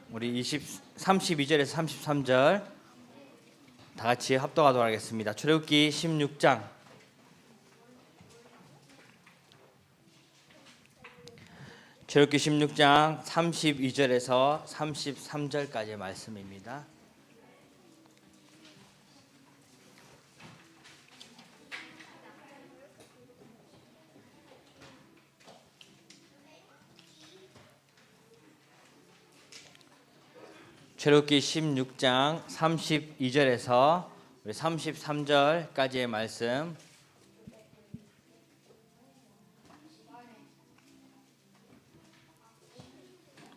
우리 32절에서 33절 다 같이 합독하도록 하겠습니다. 출애굽기 16장 출애굽기 16장 32절에서 33절까지의 말씀입니다. 출애굽기 16장 32절에서 33절까지의 말씀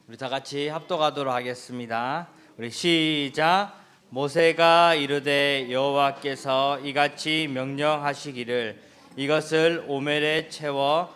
우리 다 같이 합독하도록 하겠습니다. 우리 시작. 모세가 이르되 여호와께서 이같이 명령하시기를 이것을 오멜에 채워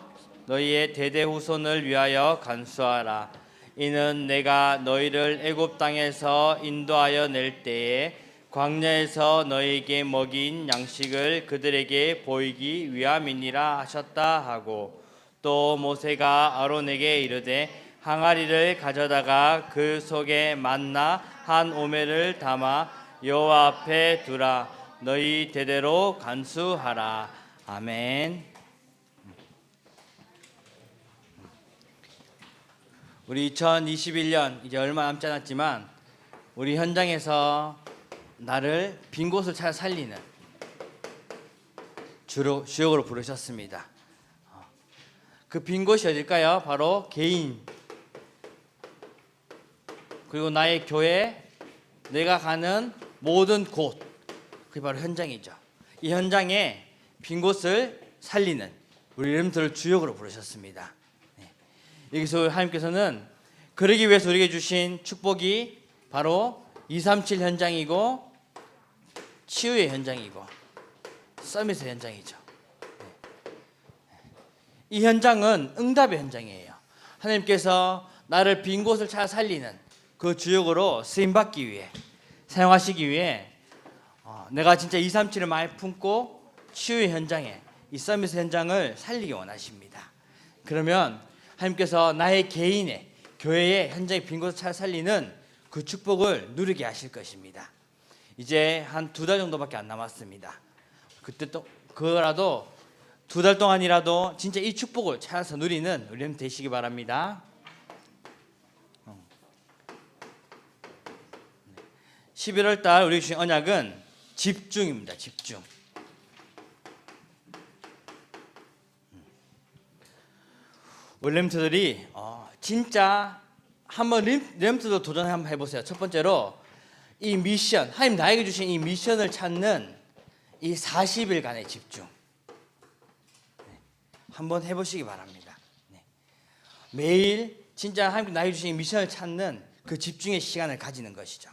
너희의 대대 후손을 위하여 간수하라. 이는 내가 너희를 애굽 땅에서 인도하여 낼 때에 광야에서 너희에게 먹인 양식을 그들에게 보이기 위함이니라 하셨다 하고, 또 모세가 아론에게 이르되 항아리를 가져다가 그 속에 만나 한 오멜을 담아 여호와 앞에 두라. 너희 대대로 간수하라. 아멘. 우리 2021년 이제 얼마 남지 않았지만 우리 현장에서 나를 빈 곳을 찾아 살리는 주역으로 부르셨습니다. 그 빈 곳이 어딜까요? 바로 개인, 그리고 나의 교회, 내가 가는 모든 곳, 그게 바로 현장이죠. 이 현장에 빈 곳을 살리는 우리 렘들을 주역으로 부르셨습니다. 여기서 하나님께서는 그러기 위해서 우리에게 주신 축복이 바로 237 현장이고 치유의 현장이고 서밋의 현장이죠. 이 현장은 응답의 현장이에요. 하나님께서 나를 빈 곳을 찾아 살리는 그 주역으로 쓰임받기 위해, 사용하시기 위해 내가 진짜 237을 많이 품고 치유의 현장에, 이 서밋의 현장을 살리기 원하십니다. 그러면 하나님께서 나의 개인의, 교회의 현장의 빈 곳을 찾아 살리는 그 축복을 누리게 하실 것입니다. 이제 한 2달 정도밖에 안 남았습니다. 그때 또 그거라도 2달 동안이라도 진짜 이 축복을 찾아서 누리는 우리 렘 되시기 바랍니다. 11월 달 우리 주신 언약은 집중입니다. 집중. 우리 렘트들이 진짜 한번 렘트도 도전 한번 해보세요. 첫 번째로 이 미션, 하나님 나에게 주신 이 미션을 찾는 이 40일간의 집중 한번 해보시기 바랍니다. 매일 진짜 하나님 나에게 주신 이 미션을 찾는 그 집중의 시간을 가지는 것이죠.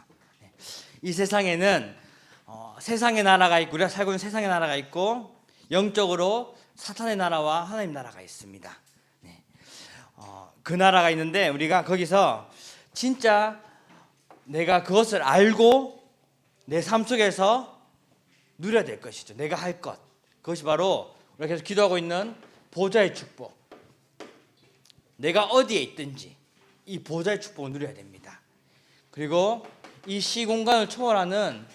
이 세상에는 세상의 나라가 있고, 우리가 살고 있는 세상의 나라가 있고, 영적으로 사탄의 나라와 하나님 나라가 있습니다. 그 나라가 있는데 우리가 거기서 진짜 내가 그것을 알고 내 삶 속에서 누려야 될 것이죠. 내가 할 것, 그것이 바로 우리가 계속 기도하고 있는 보좌의 축복. 내가 어디에 있든지 이 보좌의 축복을 누려야 됩니다. 그리고 이 시공간을 초월하는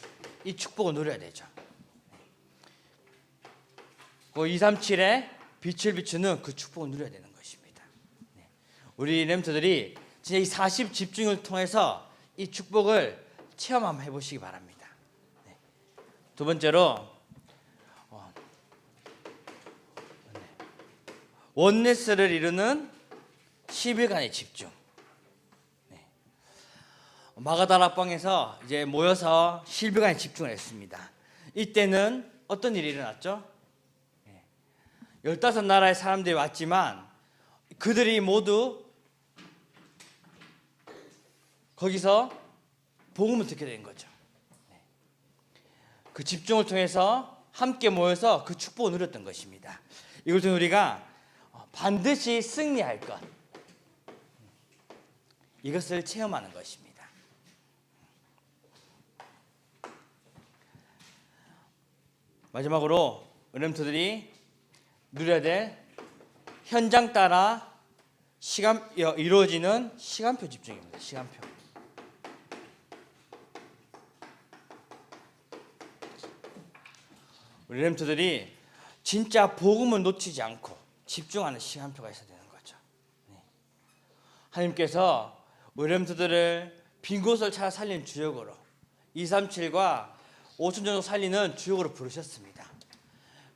이 축복을 누려야 되죠. 그 237의 빛을 비추는 그 축복을 누려야 되는 것입니다. 우리 렘트들이 진짜 이 40 집중을 통해서 이 축복을 체험 한번 해보시기 바랍니다. 두 번째로 원네스를 이루는 10일간의 집중. 마가다락방에서 이제 모여서 10일간의 집중을 했습니다. 이때는 어떤 일이 일어났죠? 15나라의 사람들이 왔지만 그들이 모두 거기서 복음을 듣게 된 거죠. 그 집중을 통해서 함께 모여서 그 축복을 누렸던 것입니다. 이걸 통해 우리가 반드시 승리할 것, 이것을 체험하는 것입니다. 마지막으로 렘트들이 누려야 될 현장 따라 이루어지는 시간표 집중입니다. 시간표. 우리 렘트들이 진짜 복음을 놓치지 않고 집중하는 시간표가 있어야 되는 거죠. 하나님께서 우리 렘트들을 빈 곳을 찾아 살리는 주역으로 237과 5천 정도 살리는 주역으로 부르셨습니다.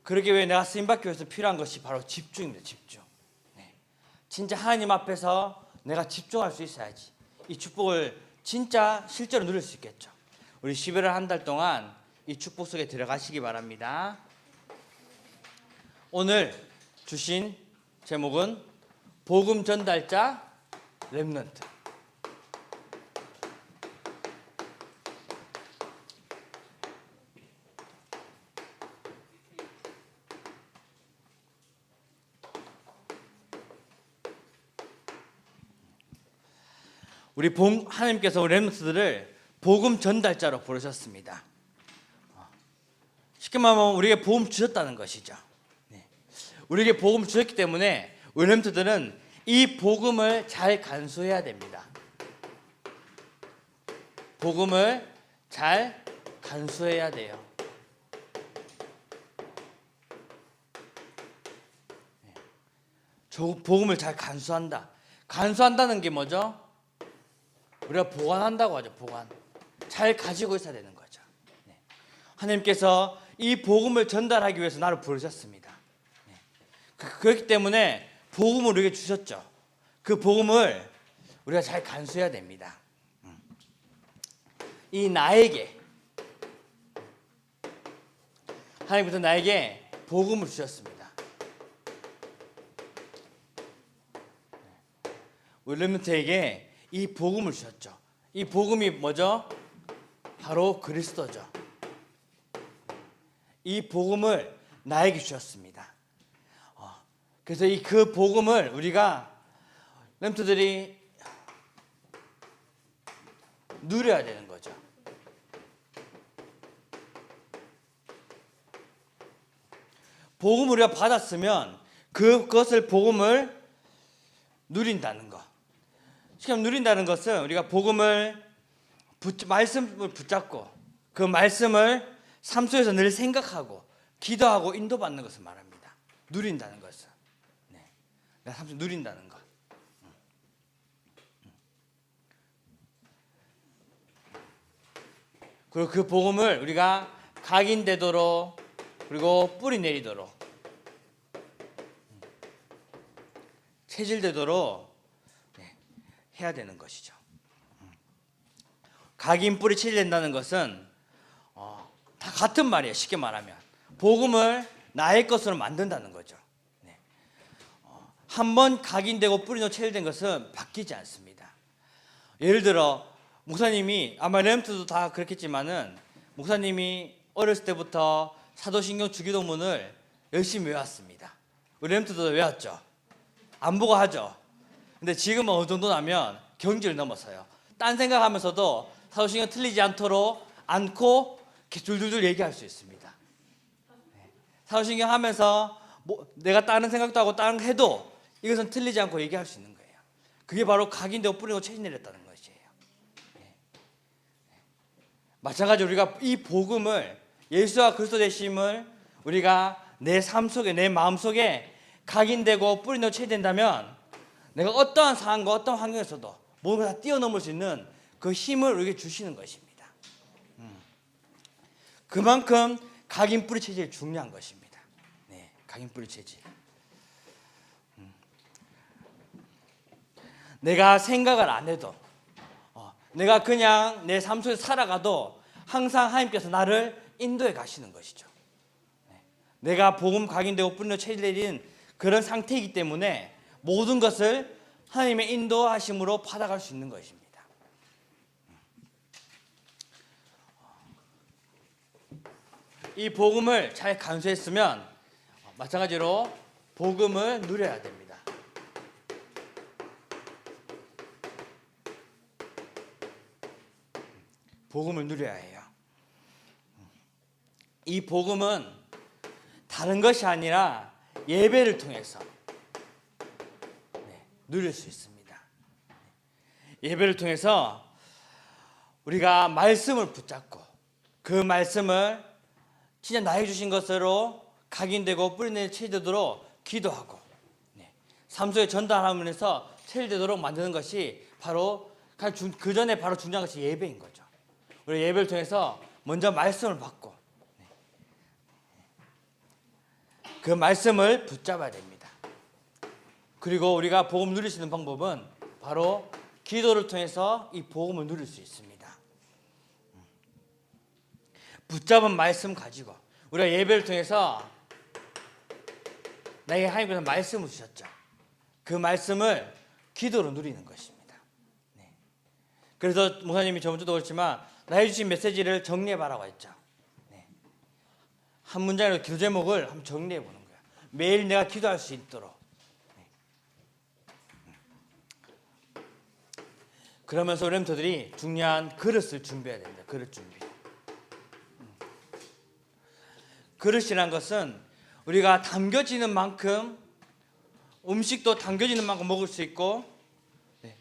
그러기 위해 내가 쓰임받기 위해서 필요한 것이 바로 집중입니다. 집중. 진짜 하나님 앞에서 내가 집중할 수 있어야지 이 축복을 진짜 실제로 누릴 수 있겠죠. 우리 11월 한 달 동안 이 축복 속에 들어가시기 바랍니다. 오늘 주신 제목은 복음 전달자 렘넌트. 하나님께서 우리 렘넌트들을 복음 전달자로 부르셨습니다. 쉽게 말하면 우리에게 복음 주셨다는 것이죠. 우리에게 복음 주셨기 때문에 우리 렘넌트들은 이 복음을 잘 간수해야 됩니다. 복음을 잘 간수해야 돼요. 복음을 잘 간수한다. 간수한다는 게 뭐죠? 우리가 보관한다고 하죠. 보관. 잘 가지고 있어야 되는 거죠. 하나님께서 이 복음을 전달하기 위해서 나를 부르셨습니다. 그렇기 때문에 복음을 우리에게 주셨죠. 그 복음을 우리가 잘 간수해야 됩니다. 이 나에게 하나님께서 나에게 복음을 주셨습니다. 우리 렘넌트에게 이 복음을 주셨죠. 이 복음이 뭐죠? 바로 그리스도죠. 이 복음을 나에게 주셨습니다. 그래서 그 복음을 우리가 렘넌트들이 누려야 되는 거죠. 복음을 우리가 받았으면 그것을 복음을 누린다는 거. 지금 누린다는 것은 우리가 복음을 말씀을 붙잡고 그 말씀을 삶 속에서 늘 생각하고 기도하고 인도받는 것을 말합니다. 누린다는 것은. 내가 삶 속에서 누린다는 것. 그리고 그 복음을 우리가 각인되도록 그리고 뿌리 내리도록 체질되도록 해야 되는 것이죠. 각인 뿌리 체질된다는 것은 다 같은 말이에요. 쉽게 말하면 복음을 나의 것으로 만든다는 거죠. 한번 각인되고 뿌리로 체질된 것은 바뀌지 않습니다. 예를 들어 목사님이 아마 렘트도 다 그렇겠지만은 목사님이 어렸을 때부터 사도신경 주기도문을 열심히 외웠습니다. 우리 렘트도 외웠죠. 안 보고 하죠. 근데 지금은 어느 정도 나면 경지를 넘어서요. 딴 생각하면서도 사도신경 틀리지 않도록 않고 이렇게 줄줄줄 얘기할 수 있습니다. 사도신경 하면서 내가 다른 생각도 하고 다른 거 해도 이것은 틀리지 않고 얘기할 수 있는 거예요. 그게 바로 각인되고 뿌리고 체질 내렸다는 것이에요. 마찬가지로 우리가 이 복음을 예수와 그리스도 되심을 우리가 내 삶 속에 내 마음 속에 각인되고 뿌리고 체질된다면 내가 어떠한 상황과 어떠한 환경에서도 모든 걸 다 뛰어넘을 수 있는 그 힘을 우리에게 주시는 것입니다. 그만큼 각인 뿌리 체질이 중요한 것입니다. 각인 뿌리 체질. 내가 생각을 안 해도 내가 그냥 내 삶 속에 살아가도 항상 하나님께서 나를 인도해 가시는 것이죠. 내가 복음 각인되고 뿌리로 체질내린 그런 상태이기 때문에 모든 것을 하나님의 인도하심으로 받아갈 수 있는 것입니다. 이 복음을 잘 간수했으면 마찬가지로 복음을 누려야 됩니다. 복음을 누려야 해요. 이 복음은 다른 것이 아니라 예배를 통해서 누릴 수 있습니다. 예배를 통해서 우리가 말씀을 붙잡고 그 말씀을 진짜 나에게 주신 것으로 각인되고 뿌리내린 체질되도록 기도하고 삶 속에 전달하면서 체질되도록 만드는 것이 바로 그 전에 바로 중요한 것이 예배인 거죠. 우리 예배를 통해서 먼저 말씀을 받고 그 말씀을 붙잡아야 됩니다. 그리고 우리가 복음 누릴 수 있는 방법은 바로 기도를 통해서 이 복음을 누릴 수 있습니다. 붙잡은 말씀 가지고 우리가 예배를 통해서 나에게 하나님께서 말씀을 주셨죠. 그 말씀을 기도로 누리는 것입니다. 그래서 목사님이 저번주도 그렇지만 나에게 주신 메시지를 정리해봐라고 했죠. 한 문장으로 기도 제목을 한번 정리해보는 거예요. 매일 내가 기도할 수 있도록. 그러면서 우리 멤버들이 중요한 그릇을 준비해야 됩니다. 그릇 준비. 그릇이란 것은 우리가 담겨지는 만큼 음식도 담겨지는 만큼 먹을 수 있고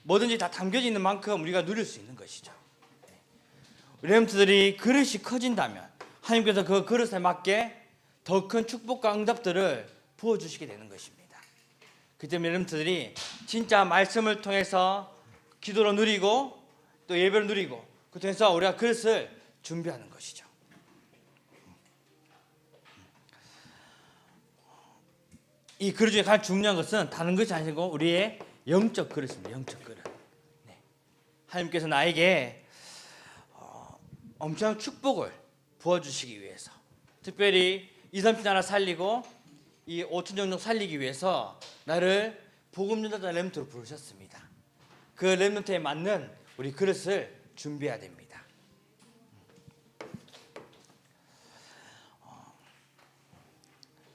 뭐든지 다 담겨지는 만큼 우리가 누릴 수 있는 것이죠. 우리 멤버들이 그릇이 커진다면 하나님께서 그 그릇에 맞게 더 큰 축복과 응답들을 부어주시게 되는 것입니다. 그 때문에 멤버들이 진짜 말씀을 통해서 기도로 누리고 또 예배를 누리고 그 통해서 우리가 그릇을 준비하는 것이죠. 이 그릇 중에 가장 중요한 것은 다른 것이 아니고 우리의 영적 그릇입니다. 영적 그릇. 하나님께서 나에게 엄청난 축복을 부어주시기 위해서 특별히 2,30 나라 살리고 이 5천 종족 살리기 위해서 나를 복음 전달자 렘넌트로 부르셨습니다. 그 렘넌트에 맞는 우리 그릇을 준비해야 됩니다.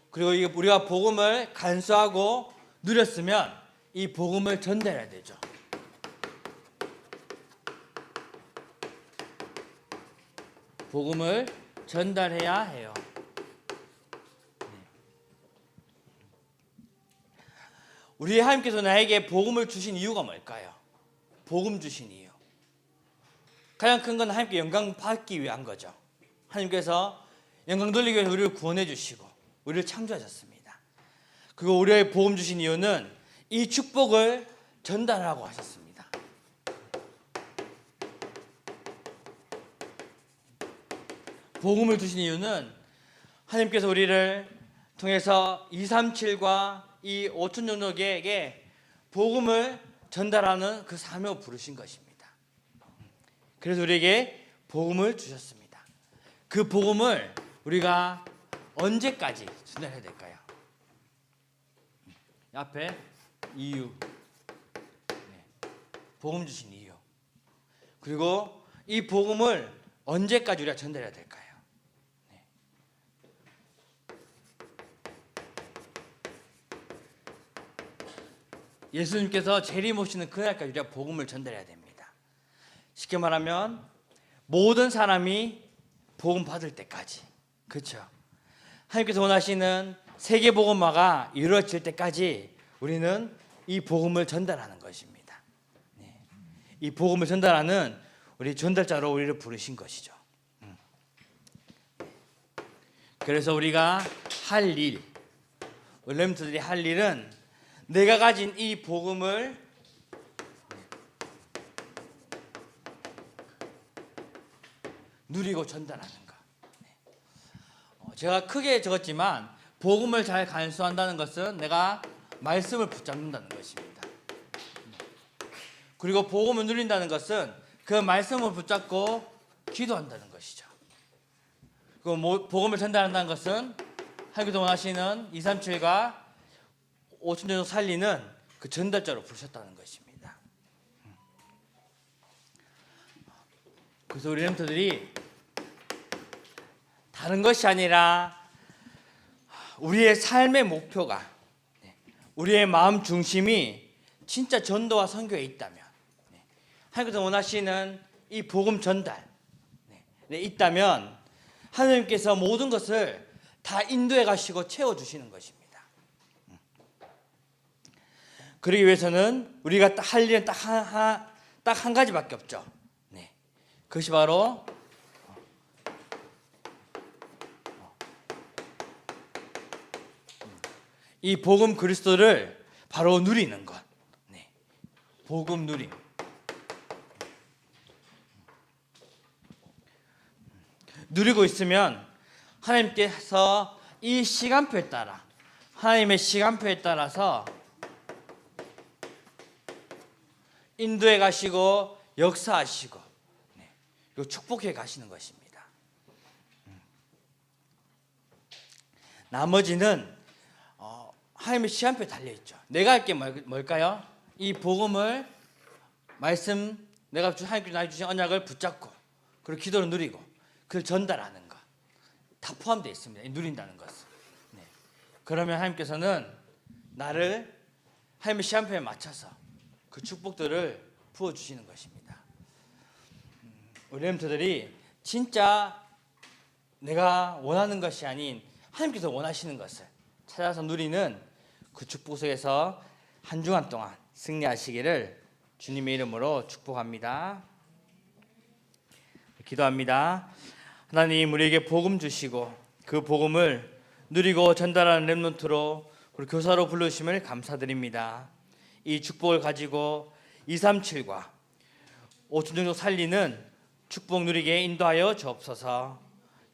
그리고 우리가 복음을 간수하고 누렸으면 이 복음을 전달해야 되죠. 복음을 전달해야 해요. 우리 하나님께서 나에게 복음을 주신 이유가 뭘까요? 복음 주신 이유. 가장 큰 건 하나님께 영광 받기 위한 거죠. 하나님께서 영광 돌리기 위해서 우리를 구원해 주시고 우리를 창조하셨습니다. 그리고 우리의 복음 주신 이유는 이 축복을 전달하라고 하셨습니다. 복음을 주신 이유는 하나님께서 우리를 통해서 237과 이 5천 종족에게 복음을 전달하는 그 사명을 부르신 것입니다. 그래서 우리에게 복음을 주셨습니다. 그 복음을 우리가 언제까지 전달해야 될까요? 앞에 이유, 복음 주신 이유. 그리고 이 복음을 언제까지 우리가 전달해야 될까요? 예수님께서 재림 오시는 그날까지 우리가 복음을 전달해야 됩니다. 쉽게 말하면 모든 사람이 복음 받을 때까지, 그렇죠? 하나님께서 원하시는 세계 복음화가 이루어질 때까지 우리는 이 복음을 전달하는 것입니다. 이 복음을 전달하는 우리 전달자로 우리를 부르신 것이죠. 그래서 우리가 할 일, 렘넌트들이 할 일은 내가 가진 이 복음을 누리고 전달하는 것. 제가 크게 적었지만 복음을 잘 간수한다는 것은 내가 말씀을 붙잡는다는 것입니다. 그리고 복음을 누린다는 것은 그 말씀을 붙잡고 기도한다는 것이죠. 그 복음을 전달한다는 것은 하나님께서 원하시는 237과 5천 종족 살리는 그 전달자로 부르셨다는 것입니다. 그래서 우리 렘넌트들이 다른 것이 아니라 우리의 삶의 목표가 우리의 마음 중심이 진짜 전도와 선교에 있다면 하나님께서 원하시는 이 복음 전달에 있다면 하나님께서 모든 것을 다 인도해 가시고 채워주시는 것입니다. 그러기 위해서는 우리가 할 일은 딱 한 가지밖에 없죠. 그것이 바로 이 복음 그리스도를 바로 누리는 것. 네. 복음 누림. 누리고 있으면 하나님께서 이 시간표에 따라, 하나님의 시간표에 따라서 인도해 가시고 역사하시고, 네, 그리고 축복해 가시는 것입니다. 나머지는 하나님의 시간표에 달려 있죠. 내가 할 게 뭘까요? 이 복음을, 말씀, 내가 하나님께서 나에게 주신 언약을 붙잡고, 그리고 기도를 누리고 그걸 전달하는 것, 다 포함되어 있습니다. 누린다는 것은. 네. 그러면 하나님께서는 나를 하나님의 시간표에 맞춰서 그 축복들을 부어주시는 것입니다. 우리 렘터들이 진짜 내가 원하는 것이 아닌 하나님께서 원하시는 것을 찾아서 누리는 그 축복 속에서 한 주간 동안 승리하시기를 주님의 이름으로 축복합니다. 기도합니다. 하나님, 우리에게 복음 주시고 그 복음을 누리고 전달하는 렘넌트로 우리 교사로 부르심을 감사드립니다. 이 축복을 가지고 237과 5천 종족 살리는 축복 누리게 인도하여 주옵소서.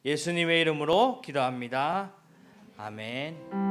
예수님의 이름으로 기도합니다. 아멘.